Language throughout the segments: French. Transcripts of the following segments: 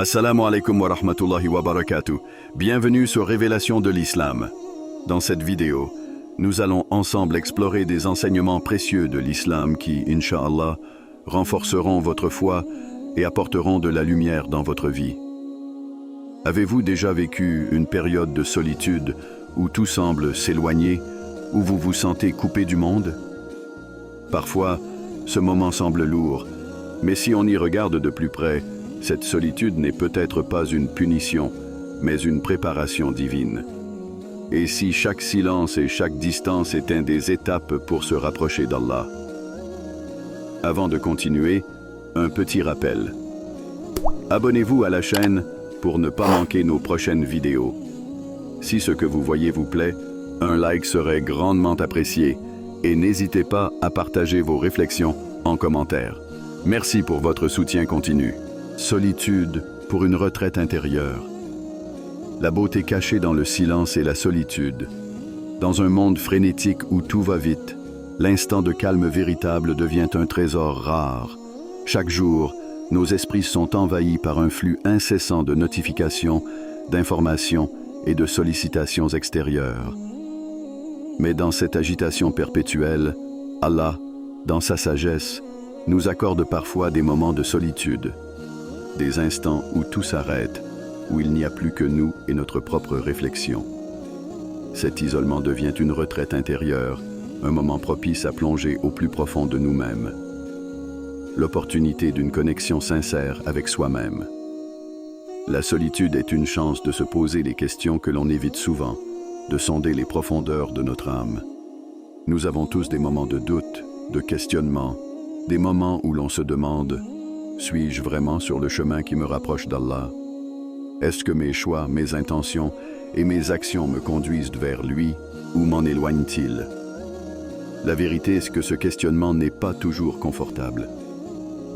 Assalamu alaikum wa rahmatullahi wa barakatuh. Bienvenue sur Révélation de l'Islam. Dans cette vidéo, nous allons ensemble explorer des enseignements précieux de l'Islam qui, Inch'Allah, renforceront votre foi et apporteront de la lumière dans votre vie. Avez-vous déjà vécu une période de solitude où tout semble s'éloigner, où vous vous sentez coupé du monde? Parfois, ce moment semble lourd, mais si on y regarde de plus près, cette solitude n'est peut-être pas une punition, mais une préparation divine. Et si chaque silence et chaque distance étaient des étapes pour se rapprocher d'Allah? Avant de continuer, un petit rappel. Abonnez-vous à la chaîne pour ne pas manquer nos prochaines vidéos. Si ce que vous voyez vous plaît, un like serait grandement apprécié et n'hésitez pas à partager vos réflexions en commentaire. Merci pour votre soutien continu. Solitude pour une retraite intérieure. La beauté cachée dans le silence et la solitude. Dans un monde frénétique où tout va vite, l'instant de calme véritable devient un trésor rare. Chaque jour, nos esprits sont envahis par un flux incessant de notifications, d'informations et de sollicitations extérieures. Mais dans cette agitation perpétuelle, Allah, dans sa sagesse, nous accorde parfois des moments de solitude. Des instants où tout s'arrête, où il n'y a plus que nous et notre propre réflexion. Cet isolement devient une retraite intérieure, un moment propice à plonger au plus profond de nous-mêmes. L'opportunité d'une connexion sincère avec soi-même. La solitude est une chance de se poser les questions que l'on évite souvent, de sonder les profondeurs de notre âme. Nous avons tous des moments de doute, de questionnement, des moments où l'on se demande: suis-je vraiment sur le chemin qui me rapproche d'Allah? Est-ce que mes choix, mes intentions et mes actions me conduisent vers lui ou m'en éloignent-ils? La vérité est que ce questionnement n'est pas toujours confortable.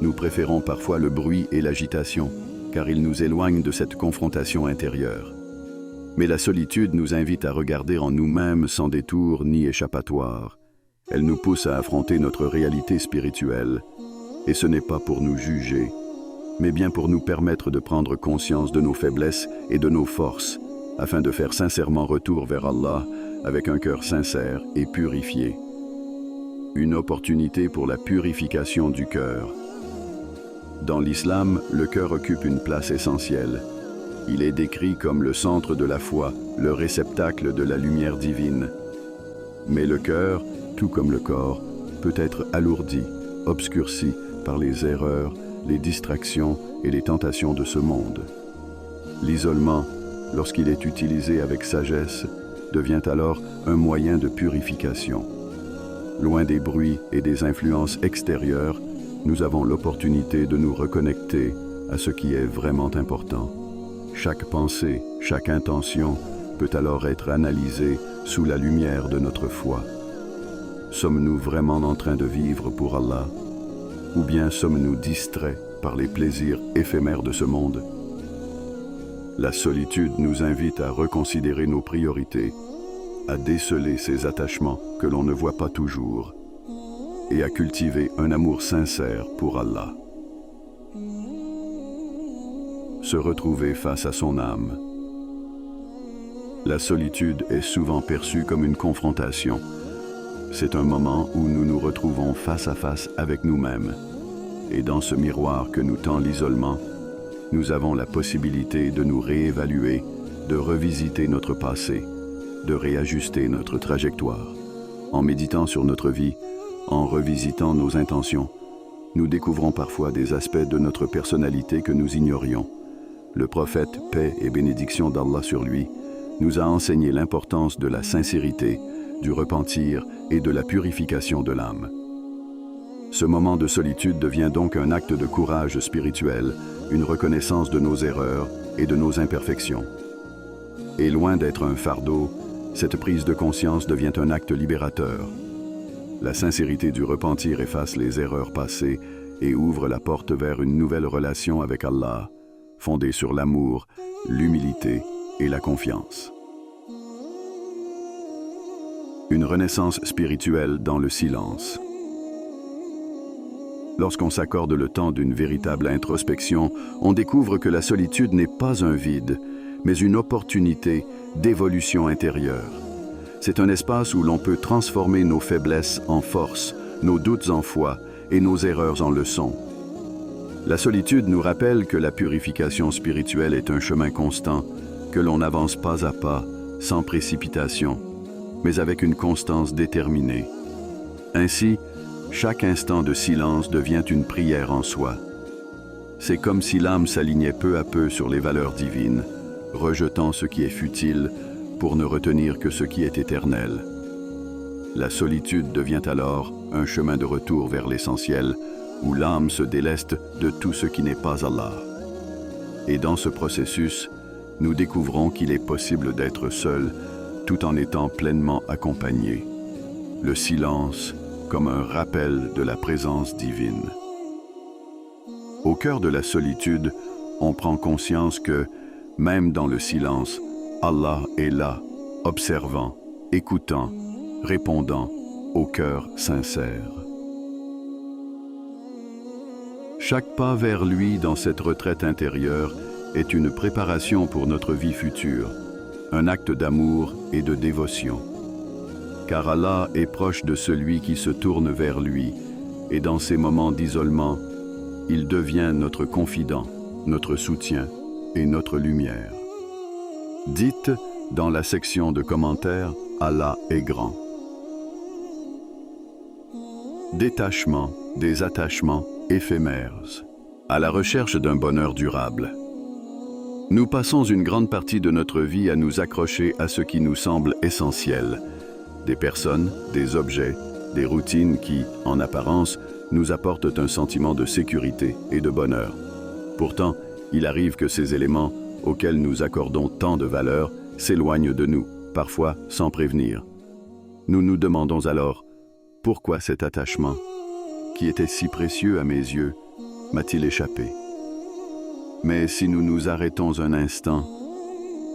Nous préférons parfois le bruit et l'agitation, car ils nous éloignent de cette confrontation intérieure. Mais la solitude nous invite à regarder en nous-mêmes sans détour ni échappatoire. Elle nous pousse à affronter notre réalité spirituelle. Et ce n'est pas pour nous juger, mais bien pour nous permettre de prendre conscience de nos faiblesses et de nos forces, afin de faire sincèrement retour vers Allah avec un cœur sincère et purifié. Une opportunité pour la purification du cœur. Dans l'islam, le cœur occupe une place essentielle. Il est décrit comme le centre de la foi, le réceptacle de la lumière divine. Mais le cœur, tout comme le corps, peut être alourdi, obscurci par les erreurs, les distractions et les tentations de ce monde. L'isolement, lorsqu'il est utilisé avec sagesse, devient alors un moyen de purification. Loin des bruits et des influences extérieures, nous avons l'opportunité de nous reconnecter à ce qui est vraiment important. Chaque pensée, chaque intention peut alors être analysée sous la lumière de notre foi. Sommes-nous vraiment en train de vivre pour Allah? Ou bien sommes-nous distraits par les plaisirs éphémères de ce monde? La solitude nous invite à reconsidérer nos priorités, à déceler ces attachements que l'on ne voit pas toujours, et à cultiver un amour sincère pour Allah. Se retrouver face à son âme. La solitude est souvent perçue comme une confrontation. C'est un moment où nous nous retrouvons face à face avec nous-mêmes. Et dans ce miroir que nous tend l'isolement, nous avons la possibilité de nous réévaluer, de revisiter notre passé, de réajuster notre trajectoire. En méditant sur notre vie, en revisitant nos intentions, nous découvrons parfois des aspects de notre personnalité que nous ignorions. Le prophète, paix et bénédiction d'Allah sur lui, nous a enseigné l'importance de la sincérité, du repentir et de la purification de l'âme. Ce moment de solitude devient donc un acte de courage spirituel, une reconnaissance de nos erreurs et de nos imperfections. Et loin d'être un fardeau, cette prise de conscience devient un acte libérateur. La sincérité du repentir efface les erreurs passées et ouvre la porte vers une nouvelle relation avec Allah, fondée sur l'amour, l'humilité et la confiance. Une renaissance spirituelle dans le silence. Lorsqu'on s'accorde le temps d'une véritable introspection, on découvre que la solitude n'est pas un vide, mais une opportunité d'évolution intérieure. C'est un espace où l'on peut transformer nos faiblesses en force, nos doutes en foi et nos erreurs en leçons. La solitude nous rappelle que la purification spirituelle est un chemin constant, que l'on n'avance pas à pas, sans précipitation, mais avec une constance déterminée. Ainsi, chaque instant de silence devient une prière en soi. C'est comme si l'âme s'alignait peu à peu sur les valeurs divines, rejetant ce qui est futile pour ne retenir que ce qui est éternel. La solitude devient alors un chemin de retour vers l'essentiel, où l'âme se déleste de tout ce qui n'est pas Allah. Et dans ce processus, nous découvrons qu'il est possible d'être seul tout en étant pleinement accompagné. Le silence comme un rappel de la présence divine. Au cœur de la solitude, on prend conscience que, même dans le silence, Allah est là, observant, écoutant, répondant au cœur sincère. Chaque pas vers lui dans cette retraite intérieure est une préparation pour notre vie future, un acte d'amour et de dévotion. Car Allah est proche de celui qui se tourne vers lui, et dans ces moments d'isolement, il devient notre confident, notre soutien et notre lumière. Dites dans la section de commentaires, Allah est grand. Détachement des attachements éphémères, à la recherche d'un bonheur durable. Nous passons une grande partie de notre vie à nous accrocher à ce qui nous semble essentiel, des personnes, des objets, des routines qui, en apparence, nous apportent un sentiment de sécurité et de bonheur. Pourtant, il arrive que ces éléments, auxquels nous accordons tant de valeur, s'éloignent de nous, parfois sans prévenir. Nous nous demandons alors, pourquoi cet attachement, qui était si précieux à mes yeux, m'a-t-il échappé? Mais si nous nous arrêtons un instant,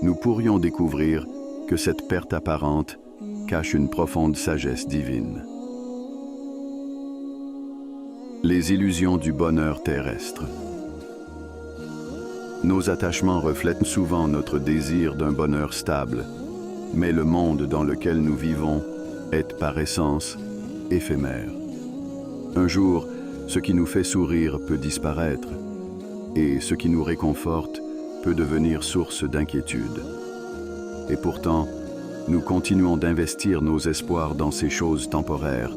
nous pourrions découvrir que cette perte apparente cache une profonde sagesse divine. Les illusions du bonheur terrestre. Nos attachements reflètent souvent notre désir d'un bonheur stable, mais le monde dans lequel nous vivons est par essence éphémère. Un jour, ce qui nous fait sourire peut disparaître, et ce qui nous réconforte peut devenir source d'inquiétude. Et pourtant, nous continuons d'investir nos espoirs dans ces choses temporaires,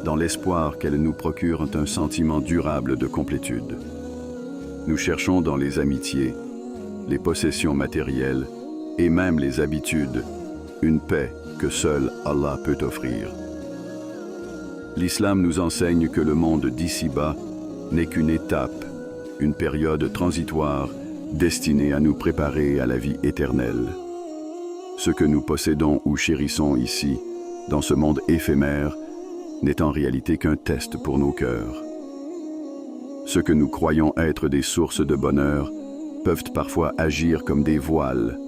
dans l'espoir qu'elles nous procurent un sentiment durable de complétude. Nous cherchons dans les amitiés, les possessions matérielles et même les habitudes, une paix que seul Allah peut offrir. L'islam nous enseigne que le monde d'ici-bas n'est qu'une étape, une période transitoire destinée à nous préparer à la vie éternelle. Ce que nous possédons ou chérissons ici, dans ce monde éphémère, n'est en réalité qu'un test pour nos cœurs. Ce que nous croyons être des sources de bonheur peuvent parfois agir comme des voiles,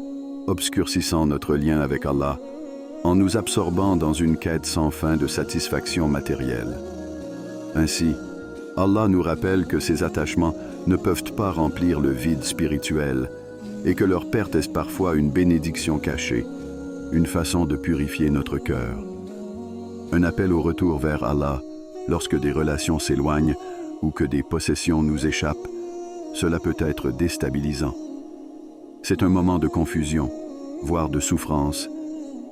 obscurcissant notre lien avec Allah, en nous absorbant dans une quête sans fin de satisfaction matérielle. Ainsi, Allah nous rappelle que ces attachements ne peuvent pas remplir le vide spirituel et que leur perte est parfois une bénédiction cachée, une façon de purifier notre cœur. Un appel au retour vers Allah lorsque des relations s'éloignent ou que des possessions nous échappent, cela peut être déstabilisant. C'est un moment de confusion, voire de souffrance,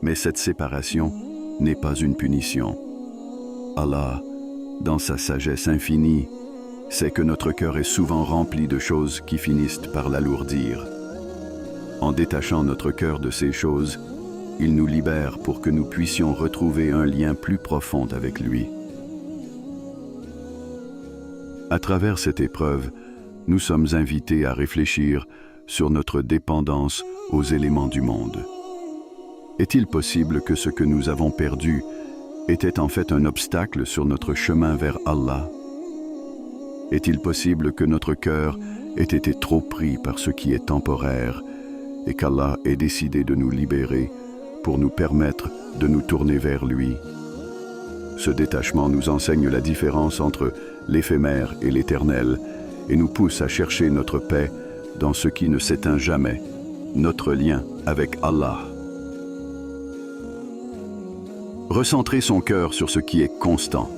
mais cette séparation n'est pas une punition. Allah, dans sa sagesse infinie, sait que notre cœur est souvent rempli de choses qui finissent par l'alourdir. En détachant notre cœur de ces choses, il nous libère pour que nous puissions retrouver un lien plus profond avec lui. À travers cette épreuve, nous sommes invités à réfléchir sur notre dépendance aux éléments du monde. Est-il possible que ce que nous avons perdu était en fait un obstacle sur notre chemin vers Allah? Est-il possible que notre cœur ait été trop pris par ce qui est temporaire et qu'Allah ait décidé de nous libérer pour nous permettre de nous tourner vers lui? Ce détachement nous enseigne la différence entre l'éphémère et l'éternel, et nous pousse à chercher notre paix dans ce qui ne s'éteint jamais, notre lien avec Allah. Recentrer son cœur sur ce qui est constant.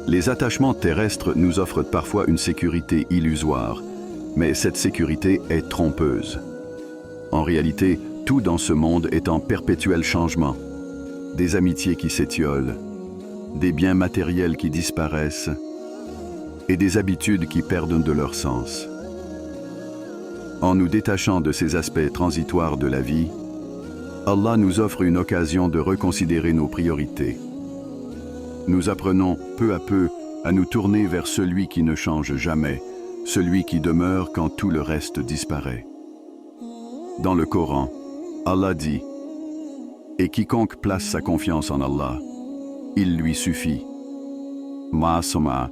Les attachements terrestres nous offrent parfois une sécurité illusoire, mais cette sécurité est trompeuse. En réalité, tout dans ce monde est en perpétuel changement. Des amitiés qui s'étiolent, des biens matériels qui disparaissent et des habitudes qui perdent de leur sens. En nous détachant de ces aspects transitoires de la vie, Allah nous offre une occasion de reconsidérer nos priorités. Nous apprenons peu à peu à nous tourner vers celui qui ne change jamais, celui qui demeure quand tout le reste disparaît. Dans le Coran, Allah dit « Et quiconque place sa confiance en Allah, il lui suffit. » Ma'asoma.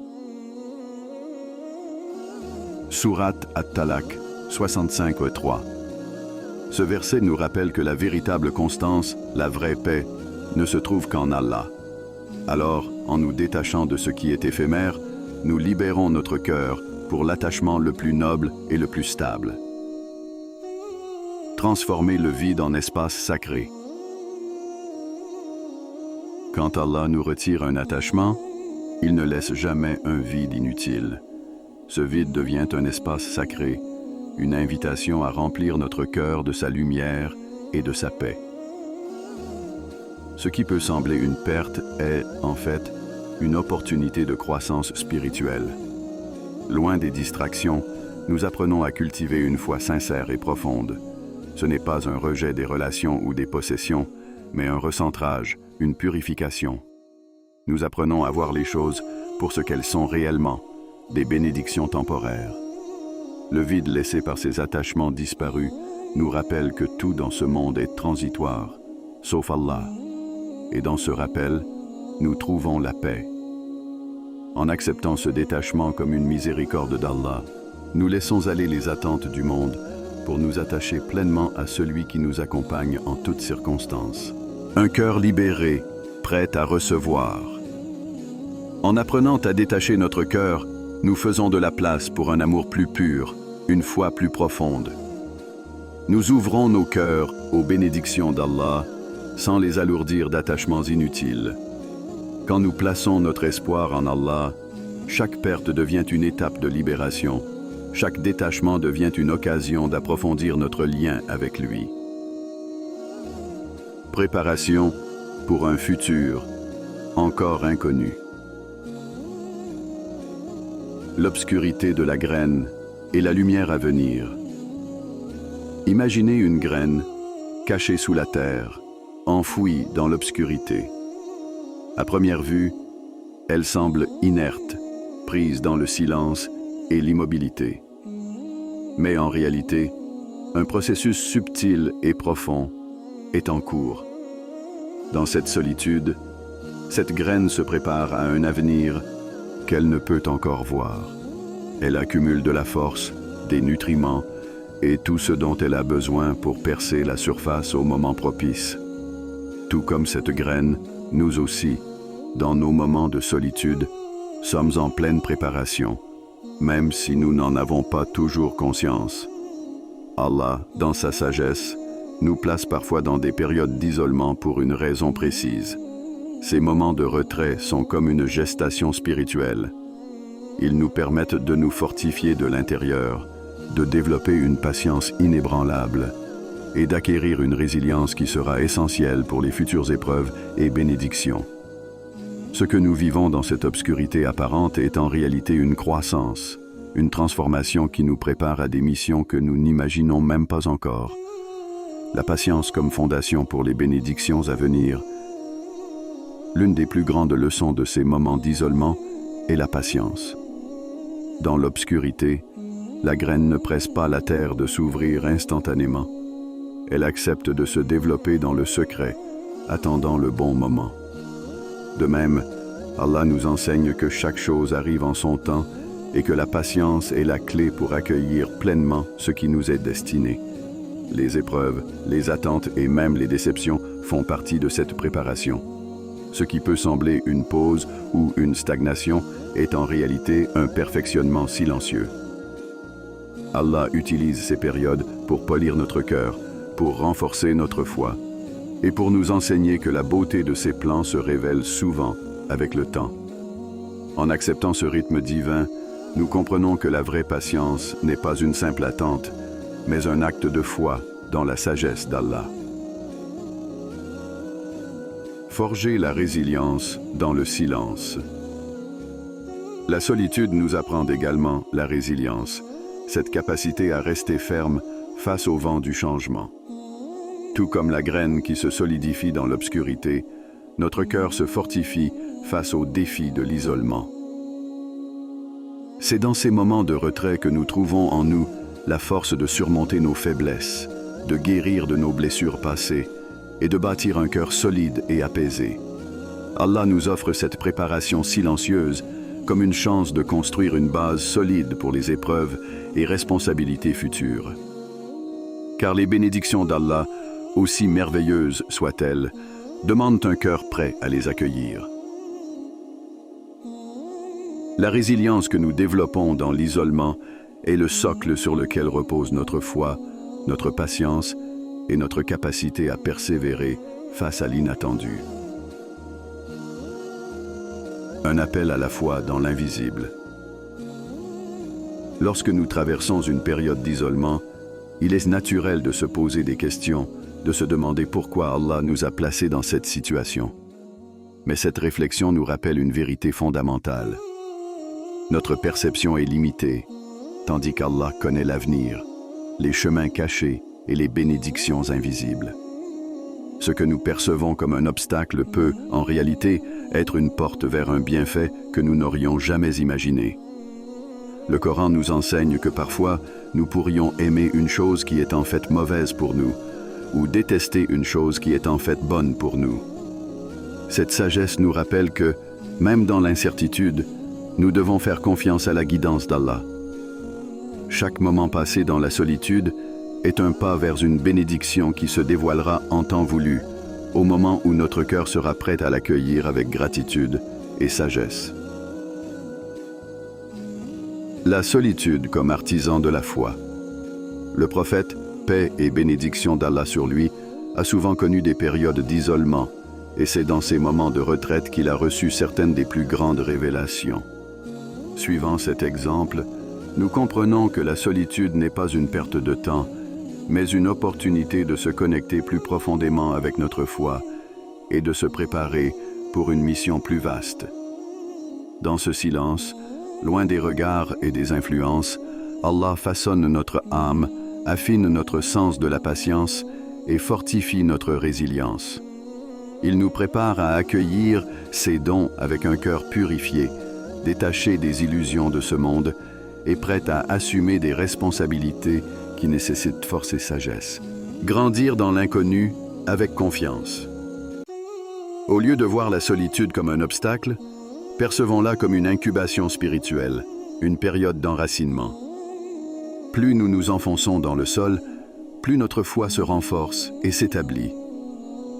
Sourate At-Talaq 65:3. Ce verset nous rappelle que la véritable constance, la vraie paix, ne se trouve qu'en Allah. Alors, en nous détachant de ce qui est éphémère, nous libérons notre cœur pour l'attachement le plus noble et le plus stable. Transformer le vide en espace sacré. Quand Allah nous retire un attachement, il ne laisse jamais un vide inutile. Ce vide devient un espace sacré, une invitation à remplir notre cœur de sa lumière et de sa paix. Ce qui peut sembler une perte est, en fait, une opportunité de croissance spirituelle. Loin des distractions, nous apprenons à cultiver une foi sincère et profonde. Ce n'est pas un rejet des relations ou des possessions, mais un recentrage, une purification. Nous apprenons à voir les choses pour ce qu'elles sont réellement, des bénédictions temporaires. Le vide laissé par ces attachements disparus nous rappelle que tout dans ce monde est transitoire, sauf Allah. Et dans ce rappel, nous trouvons la paix. En acceptant ce détachement comme une miséricorde d'Allah, nous laissons aller les attentes du monde pour nous attacher pleinement à celui qui nous accompagne en toutes circonstances. Un cœur libéré, prêt à recevoir. En apprenant à détacher notre cœur, nous faisons de la place pour un amour plus pur, une foi plus profonde. Nous ouvrons nos cœurs aux bénédictions d'Allah sans les alourdir d'attachements inutiles. Quand nous plaçons notre espoir en Allah, chaque perte devient une étape de libération. Chaque détachement devient une occasion d'approfondir notre lien avec lui. Préparation pour un futur encore inconnu. L'obscurité de la graine et la lumière à venir. Imaginez une graine cachée sous la terre, enfouie dans l'obscurité. À première vue, elle semble inerte, prise dans le silence et l'immobilité. Mais en réalité, un processus subtil et profond est en cours. Dans cette solitude, cette graine se prépare à un avenir qu'elle ne peut encore voir. Elle accumule de la force, des nutriments et tout ce dont elle a besoin pour percer la surface au moment propice. Tout comme cette graine, nous aussi, dans nos moments de solitude, sommes en pleine préparation, même si nous n'en avons pas toujours conscience. Allah, dans sa sagesse, nous place parfois dans des périodes d'isolement pour une raison précise. Ces moments de retrait sont comme une gestation spirituelle. Ils nous permettent de nous fortifier de l'intérieur, de développer une patience inébranlable et d'acquérir une résilience qui sera essentielle pour les futures épreuves et bénédictions. Ce que nous vivons dans cette obscurité apparente est en réalité une croissance, une transformation qui nous prépare à des missions que nous n'imaginons même pas encore. La patience comme fondation pour les bénédictions à venir. L'une des plus grandes leçons de ces moments d'isolement est la patience. Dans l'obscurité, la graine ne presse pas la terre de s'ouvrir instantanément. Elle accepte de se développer dans le secret, attendant le bon moment. De même, Allah nous enseigne que chaque chose arrive en son temps et que la patience est la clé pour accueillir pleinement ce qui nous est destiné. Les épreuves, les attentes et même les déceptions font partie de cette préparation. Ce qui peut sembler une pause ou une stagnation est en réalité un perfectionnement silencieux. Allah utilise ces périodes pour polir notre cœur, pour renforcer notre foi, et pour nous enseigner que la beauté de ses plans se révèle souvent avec le temps. En acceptant ce rythme divin, nous comprenons que la vraie patience n'est pas une simple attente, mais un acte de foi dans la sagesse d'Allah. Forger la résilience dans le silence. La solitude nous apprend également la résilience, cette capacité à rester ferme face au vent du changement. Tout comme la graine qui se solidifie dans l'obscurité, notre cœur se fortifie face aux défis de l'isolement. C'est dans ces moments de retrait que nous trouvons en nous la force de surmonter nos faiblesses, de guérir de nos blessures passées et de bâtir un cœur solide et apaisé. Allah nous offre cette préparation silencieuse comme une chance de construire une base solide pour les épreuves et responsabilités futures. Car les bénédictions d'Allah, aussi merveilleuses soient-elles, demandent un cœur prêt à les accueillir. La résilience que nous développons dans l'isolement est le socle sur lequel repose notre foi, notre patience et notre capacité à persévérer face à l'inattendu. Un appel à la foi dans l'invisible. Lorsque nous traversons une période d'isolement, il est naturel de se poser des questions, de se demander pourquoi Allah nous a placés dans cette situation. Mais cette réflexion nous rappelle une vérité fondamentale. Notre perception est limitée, tandis qu'Allah connaît l'avenir, les chemins cachés et les bénédictions invisibles. Ce que nous percevons comme un obstacle peut, en réalité, être une porte vers un bienfait que nous n'aurions jamais imaginé. Le Coran nous enseigne que parfois, nous pourrions aimer une chose qui est en fait mauvaise pour nous, ou détester une chose qui est en fait bonne pour nous. Cette sagesse nous rappelle que, même dans l'incertitude, nous devons faire confiance à la guidance d'Allah. Chaque moment passé dans la solitude est un pas vers une bénédiction qui se dévoilera en temps voulu, au moment où notre cœur sera prêt à l'accueillir avec gratitude et sagesse. La solitude comme artisan de la foi. Le prophète, paix et bénédiction d'Allah sur lui, a souvent connu des périodes d'isolement, et c'est dans ces moments de retraite qu'il a reçu certaines des plus grandes révélations. Suivant cet exemple, nous comprenons que la solitude n'est pas une perte de temps, mais une opportunité de se connecter plus profondément avec notre foi et de se préparer pour une mission plus vaste. Dans ce silence, loin des regards et des influences, Allah façonne notre âme, affine notre sens de la patience et fortifie notre résilience. Il nous prépare à accueillir ses dons avec un cœur purifié, détaché des illusions de ce monde et prêt à assumer des responsabilités qui nécessitent force et sagesse. Grandir dans l'inconnu avec confiance. Au lieu de voir la solitude comme un obstacle, percevons-la comme une incubation spirituelle, une période d'enracinement. Plus nous nous enfonçons dans le sol, plus notre foi se renforce et s'établit.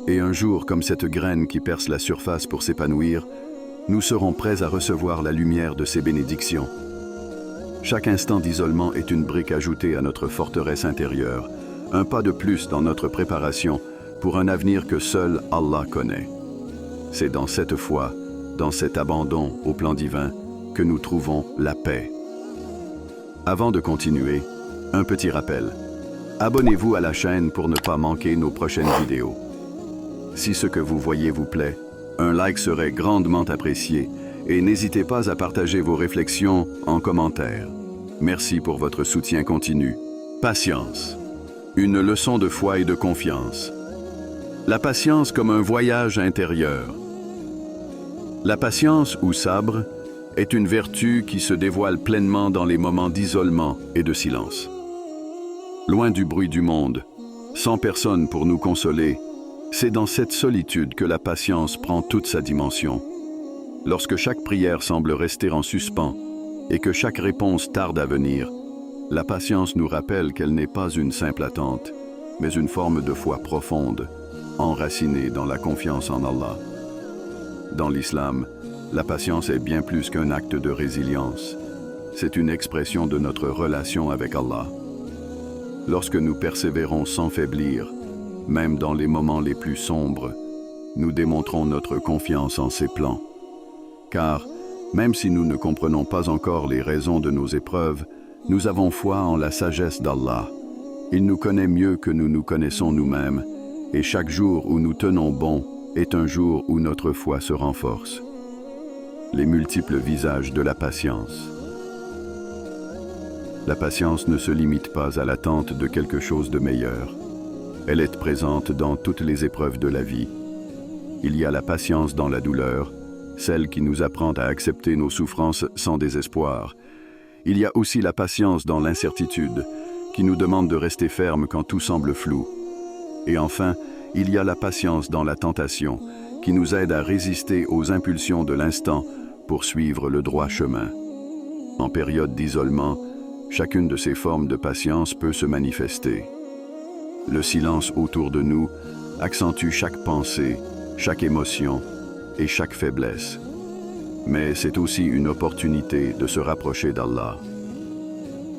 Et un jour, comme cette graine qui perce la surface pour s'épanouir, nous serons prêts à recevoir la lumière de ses bénédictions. Chaque instant d'isolement est une brique ajoutée à notre forteresse intérieure, un pas de plus dans notre préparation pour un avenir que seul Allah connaît. C'est dans cette foi, dans cet abandon au plan divin, que nous trouvons la paix. Avant de continuer, un petit rappel. Abonnez-vous à la chaîne pour ne pas manquer nos prochaines vidéos. Si ce que vous voyez vous plaît, un like serait grandement apprécié et n'hésitez pas à partager vos réflexions en commentaire. Merci pour votre soutien continu. Patience. Une leçon de foi et de confiance. La patience comme un voyage intérieur. La patience ou sabre est une vertu qui se dévoile pleinement dans les moments d'isolement et de silence. Loin du bruit du monde, sans personne pour nous consoler, c'est dans cette solitude que la patience prend toute sa dimension. Lorsque chaque prière semble rester en suspens et que chaque réponse tarde à venir, la patience nous rappelle qu'elle n'est pas une simple attente, mais une forme de foi profonde, enracinée dans la confiance en Allah. Dans l'islam, la patience est bien plus qu'un acte de résilience. C'est une expression de notre relation avec Allah. Lorsque nous persévérons sans faiblir, même dans les moments les plus sombres, nous démontrons notre confiance en ses plans. Car, même si nous ne comprenons pas encore les raisons de nos épreuves, nous avons foi en la sagesse d'Allah. Il nous connaît mieux que nous nous connaissons nous-mêmes, et chaque jour où nous tenons bon est un jour où notre foi se renforce. Les multiples visages de la patience. La patience ne se limite pas à l'attente de quelque chose de meilleur. Elle est présente dans toutes les épreuves de la vie. Il y a la patience dans la douleur, celle qui nous apprend à accepter nos souffrances sans désespoir. Il y a aussi la patience dans l'incertitude, qui nous demande de rester ferme quand tout semble flou. Et enfin, il y a la patience dans la tentation, qui nous aide à résister aux impulsions de l'instant pour suivre le droit chemin. En période d'isolement, chacune de ces formes de patience peut se manifester. Le silence autour de nous accentue chaque pensée, chaque émotion et chaque faiblesse. Mais c'est aussi une opportunité de se rapprocher d'Allah.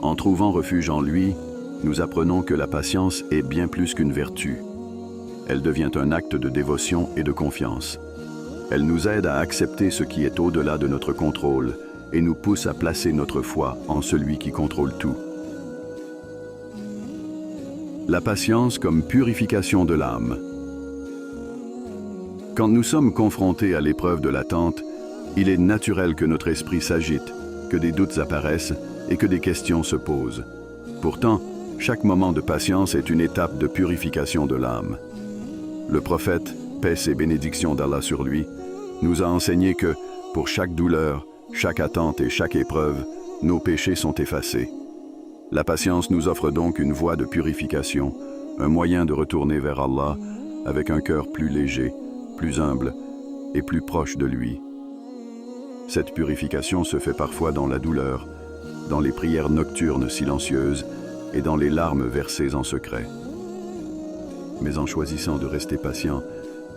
En trouvant refuge en lui, nous apprenons que la patience est bien plus qu'une vertu. Elle devient un acte de dévotion et de confiance. Elle nous aide à accepter ce qui est au-delà de notre contrôle et nous pousse à placer notre foi en celui qui contrôle tout. La patience comme purification de l'âme. Quand nous sommes confrontés à l'épreuve de l'attente, il est naturel que notre esprit s'agite, que des doutes apparaissent et que des questions se posent. Pourtant, chaque moment de patience est une étape de purification de l'âme. Le prophète, paix et bénédiction d'Allah sur lui, nous a enseigné que, pour chaque douleur, chaque attente et chaque épreuve, nos péchés sont effacés. La patience nous offre donc une voie de purification, un moyen de retourner vers Allah avec un cœur plus léger, plus humble et plus proche de lui. Cette purification se fait parfois dans la douleur, dans les prières nocturnes silencieuses et dans les larmes versées en secret. Mais en choisissant de rester patient,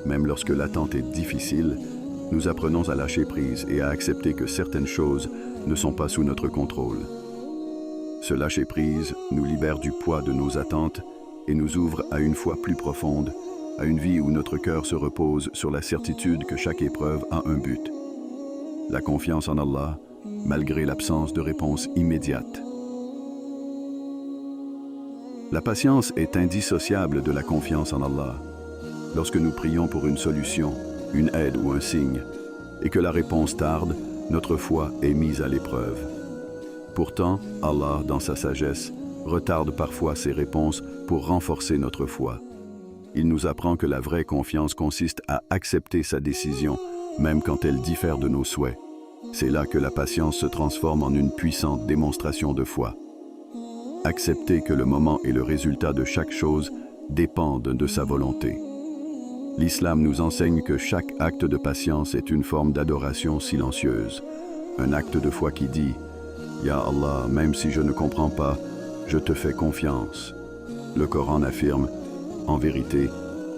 même lorsque l'attente est difficile, nous apprenons à lâcher prise et à accepter que certaines choses ne sont pas sous notre contrôle. Ce lâcher prise nous libère du poids de nos attentes et nous ouvre à une foi plus profonde, à une vie où notre cœur se repose sur la certitude que chaque épreuve a un but. La confiance en Allah, malgré l'absence de réponse immédiate. La patience est indissociable de la confiance en Allah. Lorsque nous prions pour une solution, une aide ou un signe, et que la réponse tarde, notre foi est mise à l'épreuve. Pourtant, Allah, dans sa sagesse, retarde parfois ses réponses pour renforcer notre foi. Il nous apprend que la vraie confiance consiste à accepter sa décision, même quand elle diffère de nos souhaits. C'est là que la patience se transforme en une puissante démonstration de foi. Accepter que le moment et le résultat de chaque chose dépendent de sa volonté. L'islam nous enseigne que chaque acte de patience est une forme d'adoration silencieuse, un acte de foi qui dit « Ya Allah, même si je ne comprends pas, je te fais confiance ». Le Coran affirme « En vérité,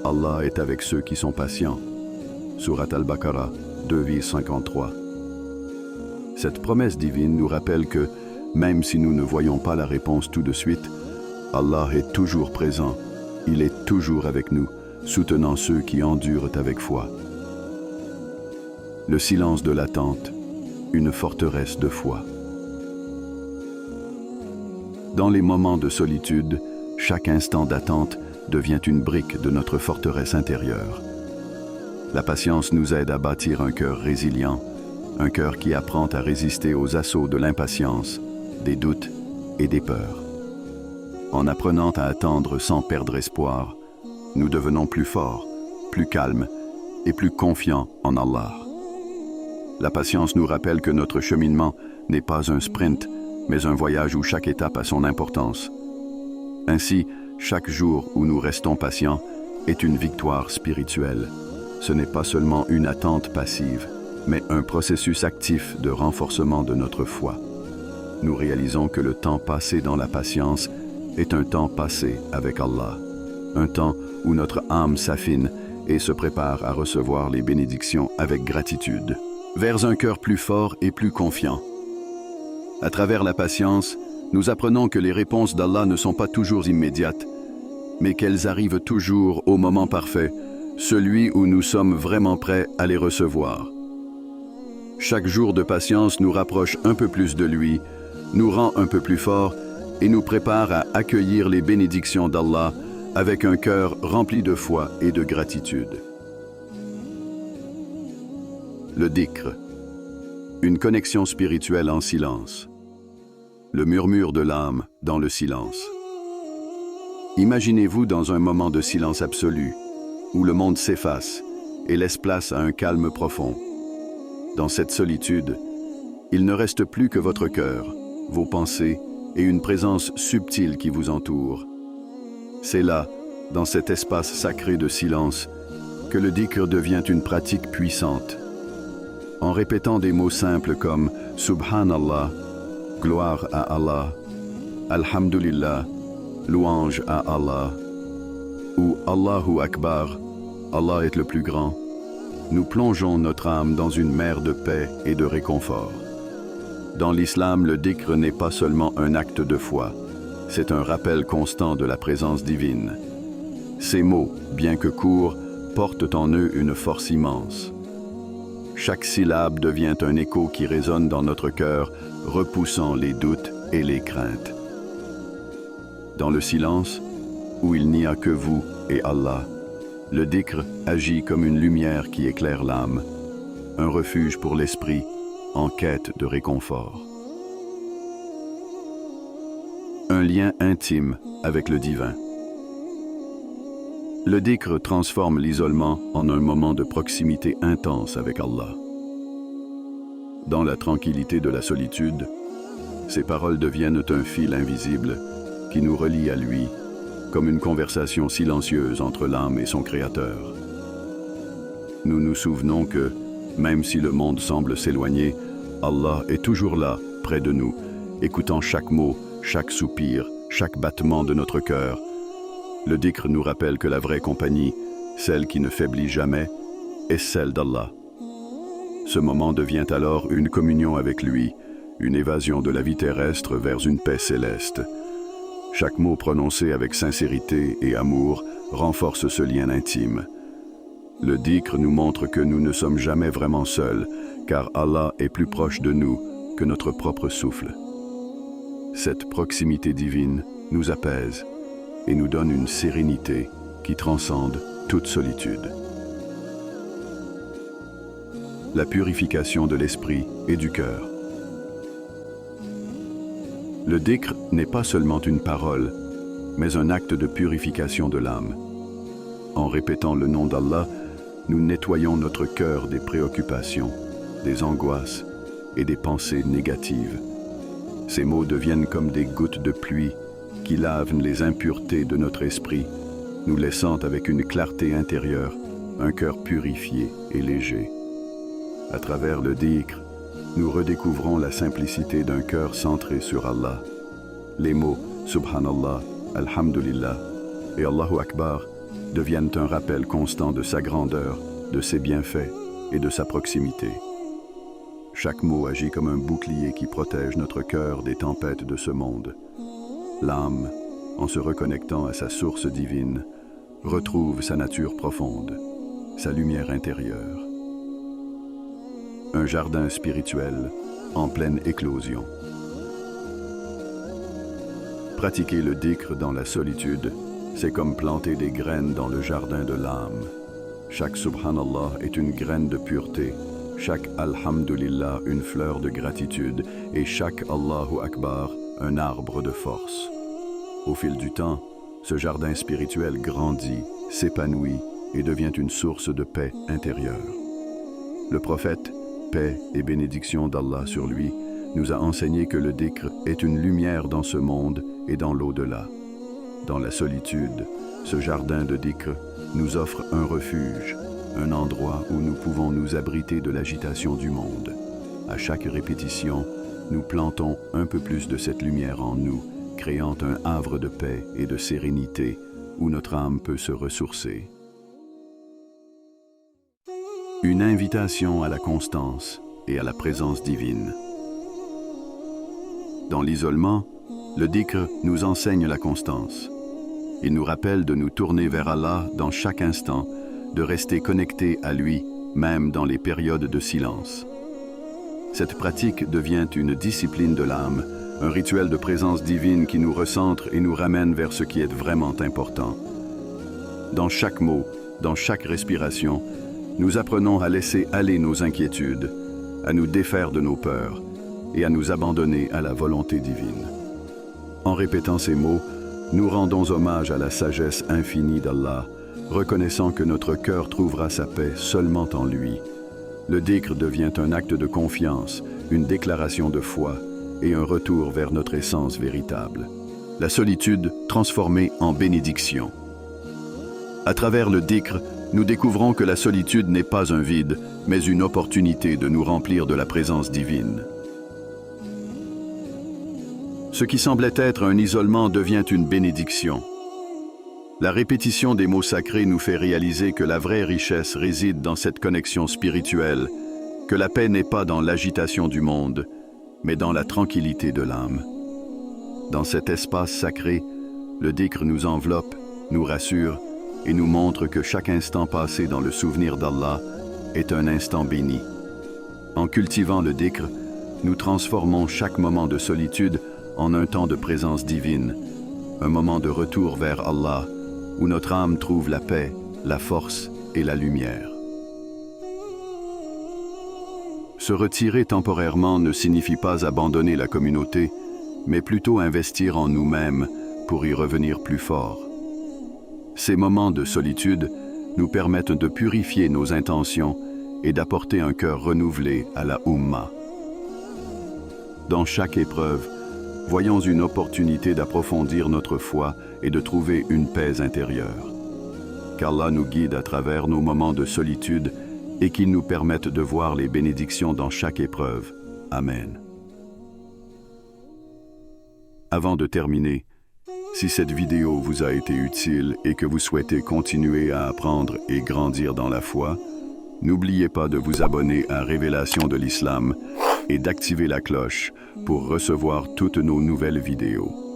Allah est avec ceux qui sont patients ». Surat Al-Baqarah 2:53. Cette promesse divine nous rappelle que, même si nous ne voyons pas la réponse tout de suite, Allah est toujours présent, il est toujours avec nous, soutenant ceux qui endurent avec foi. Le silence de l'attente, une forteresse de foi. Dans les moments de solitude, chaque instant d'attente devient une brique de notre forteresse intérieure. La patience nous aide à bâtir un cœur résilient, un cœur qui apprend à résister aux assauts de l'impatience, des doutes et des peurs. En apprenant à attendre sans perdre espoir, nous devenons plus forts, plus calmes et plus confiants en Allah. La patience nous rappelle que notre cheminement n'est pas un sprint, mais un voyage où chaque étape a son importance. Ainsi, chaque jour où nous restons patients est une victoire spirituelle. Ce n'est pas seulement une attente passive, mais un processus actif de renforcement de notre foi. Nous réalisons que le temps passé dans la patience est un temps passé avec Allah, un temps où notre âme s'affine et se prépare à recevoir les bénédictions avec gratitude, vers un cœur plus fort et plus confiant. À travers la patience, nous apprenons que les réponses d'Allah ne sont pas toujours immédiates, mais qu'elles arrivent toujours au moment parfait, celui où nous sommes vraiment prêts à les recevoir. Chaque jour de patience nous rapproche un peu plus de lui, nous rend un peu plus forts et nous prépare à accueillir les bénédictions d'Allah avec un cœur rempli de foi et de gratitude. Le dhikr, une connexion spirituelle en silence. Le murmure de l'âme dans le silence. Imaginez-vous dans un moment de silence absolu, où le monde s'efface et laisse place à un calme profond. Dans cette solitude, il ne reste plus que votre cœur, vos pensées et une présence subtile qui vous entoure. C'est là, dans cet espace sacré de silence, que le dhikr devient une pratique puissante. En répétant des mots simples comme « Subhanallah », « Gloire à Allah »,« Alhamdulillah », « Louange à Allah » ou « Allahu Akbar », « Allah est le plus grand », nous plongeons notre âme dans une mer de paix et de réconfort. Dans l'islam, le dhikr n'est pas seulement un acte de foi, c'est un rappel constant de la présence divine. Ces mots, bien que courts, portent en eux une force immense. Chaque syllabe devient un écho qui résonne dans notre cœur, repoussant les doutes et les craintes. Dans le silence, où il n'y a que vous et Allah, le dhikr agit comme une lumière qui éclaire l'âme, un refuge pour l'esprit en quête de réconfort. Un lien intime avec le divin. Le dhikr transforme l'isolement en un moment de proximité intense avec Allah. Dans la tranquillité de la solitude, ces paroles deviennent un fil invisible qui nous relie à lui, comme une conversation silencieuse entre l'âme et son Créateur. Nous nous souvenons que, même si le monde semble s'éloigner, Allah est toujours là, près de nous, écoutant chaque mot, chaque soupir, chaque battement de notre cœur. Le dhikr nous rappelle que la vraie compagnie, celle qui ne faiblit jamais, est celle d'Allah. Ce moment devient alors une communion avec lui, une évasion de la vie terrestre vers une paix céleste. Chaque mot prononcé avec sincérité et amour renforce ce lien intime. Le dhikr nous montre que nous ne sommes jamais vraiment seuls, car Allah est plus proche de nous que notre propre souffle. Cette proximité divine nous apaise et nous donne une sérénité qui transcende toute solitude. La purification de l'esprit et du cœur. Le dhikr n'est pas seulement une parole, mais un acte de purification de l'âme. En répétant le nom d'Allah, nous nettoyons notre cœur des préoccupations, des angoisses et des pensées négatives. Ces mots deviennent comme des gouttes de pluie qui lavent les impuretés de notre esprit, nous laissant avec une clarté intérieure, un cœur purifié et léger. À travers le dhikr, nous redécouvrons la simplicité d'un cœur centré sur Allah. Les mots « Subhanallah »,« Alhamdulillah » et « Allahu Akbar » deviennent un rappel constant de sa grandeur, de ses bienfaits et de sa proximité. Chaque mot agit comme un bouclier qui protège notre cœur des tempêtes de ce monde. L'âme, en se reconnectant à sa source divine, retrouve sa nature profonde, sa lumière intérieure. Un jardin spirituel en pleine éclosion. Pratiquer le dhikr dans la solitude, c'est comme planter des graines dans le jardin de l'âme. Chaque Subhanallah est une graine de pureté, chaque Alhamdulillah une fleur de gratitude et chaque Allahu Akbar un arbre de force. Au fil du temps, ce jardin spirituel grandit, s'épanouit et devient une source de paix intérieure. Le prophète, paix et bénédiction d'Allah sur lui, nous a enseigné que le dhikr est une lumière dans ce monde et dans l'au-delà. Dans la solitude, ce jardin de dhikr nous offre un refuge, un endroit où nous pouvons nous abriter de l'agitation du monde. À chaque répétition, nous plantons un peu plus de cette lumière en nous, créant un havre de paix et de sérénité où notre âme peut se ressourcer. une invitation à la constance et à la présence divine. Dans l'isolement, le dhikr nous enseigne la constance. Il nous rappelle de nous tourner vers Allah dans chaque instant, de rester connectés à lui, même dans les périodes de silence. Cette pratique devient une discipline de l'âme, un rituel de présence divine qui nous recentre et nous ramène vers ce qui est vraiment important. Dans chaque mot, dans chaque respiration, nous apprenons à laisser aller nos inquiétudes, à nous défaire de nos peurs et à nous abandonner à la volonté divine. En répétant ces mots, nous rendons hommage à la sagesse infinie d'Allah, reconnaissant que notre cœur trouvera sa paix seulement en lui. Le dhikr devient un acte de confiance, une déclaration de foi et un retour vers notre essence véritable. La solitude transformée en bénédiction. À travers le dhikr, nous découvrons que la solitude n'est pas un vide, mais une opportunité de nous remplir de la présence divine. Ce qui semblait être un isolement devient une bénédiction. La répétition des mots sacrés nous fait réaliser que la vraie richesse réside dans cette connexion spirituelle, que la paix n'est pas dans l'agitation du monde, mais dans la tranquillité de l'âme. Dans cet espace sacré, le dhikr nous enveloppe, nous rassure et nous montre que chaque instant passé dans le souvenir d'Allah est un instant béni. En cultivant le dhikr, nous transformons chaque moment de solitude en un temps de présence divine, un moment de retour vers Allah, où notre âme trouve la paix, la force et la lumière. Se retirer temporairement ne signifie pas abandonner la communauté, mais plutôt investir en nous-mêmes pour y revenir plus fort. Ces moments de solitude nous permettent de purifier nos intentions et d'apporter un cœur renouvelé à la Ummah. Dans chaque épreuve, voyons une opportunité d'approfondir notre foi et de trouver une paix intérieure. Qu'Allah nous guide à travers nos moments de solitude et qu'il nous permette de voir les bénédictions dans chaque épreuve. Amen. Avant de terminer, si cette vidéo vous a été utile et que vous souhaitez continuer à apprendre et grandir dans la foi, n'oubliez pas de vous abonner à Révélation de l'Islam et d'activer la cloche pour recevoir toutes nos nouvelles vidéos.